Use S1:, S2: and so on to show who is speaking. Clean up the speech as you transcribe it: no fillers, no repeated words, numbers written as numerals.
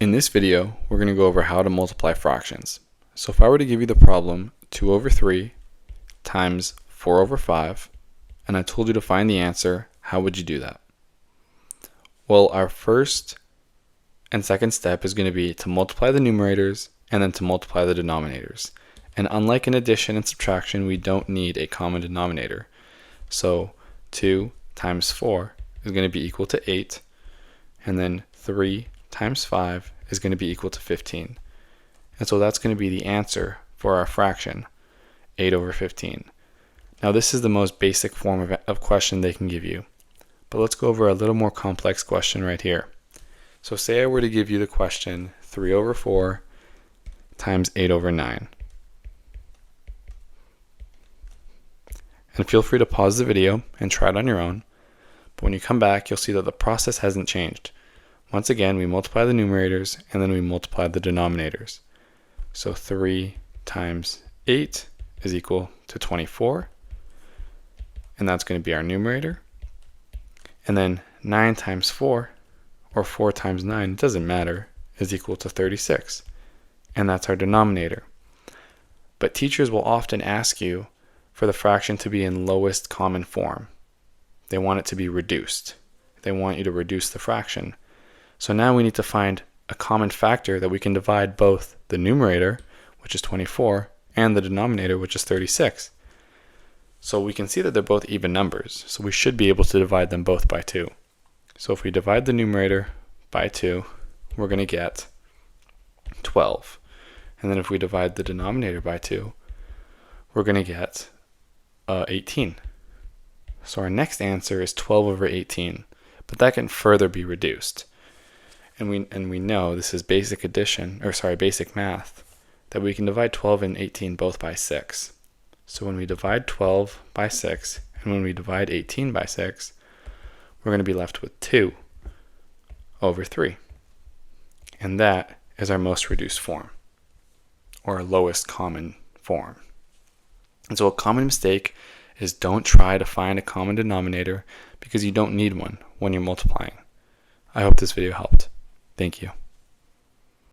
S1: In this video, we're going to go over how to multiply fractions. So if I were to give you the problem 2 over 3 times 4 over 5, and I told you to find the answer, how would you do that? Well, our first and second step is going to be to multiply the numerators and then to multiply the denominators. And unlike in addition and subtraction, we don't need a common denominator. So 2 times 4 is going to be equal to 8, and then 3 times 5 is going to be equal to 15. And so that's going to be the answer for our fraction, 8 over 15. Now this is the most basic form of question they can give you. But let's go over a little more complex question right here. So say I were to give you the question 3 over 4 times 8 over 9. And feel free to pause the video and try it on your own. But when you come back, you'll see that the process hasn't changed. Once again, we multiply the numerators and then we multiply the denominators. So 3 times 8 is equal to 24. And that's going to be our numerator. And then 9 times 4, or 4 times 9, it doesn't matter, is equal to 36. And that's our denominator. But teachers will often ask you for the fraction to be in lowest common form. They want it to be reduced. They want you to reduce the fraction. So now we need to find a common factor that we can divide both the numerator, which is 24, and the denominator, which is 36. So we can see that they're both even numbers, so we should be able to divide them both by 2. So if we divide the numerator by 2, we're going to get 12. And then if we divide the denominator by 2, we're going to get 18. So our next answer is 12 over 18, but that can further be reduced. And we know this is basic math, that we can divide 12 and 18 both by 6. So when we divide 12 by 6 and when we divide 18 by 6, we're going to be left with 2 over 3. And that is our most reduced form, or our lowest common form. And so a common mistake is don't try to find a common denominator because you don't need one when you're multiplying. I hope this video helped. Thank you.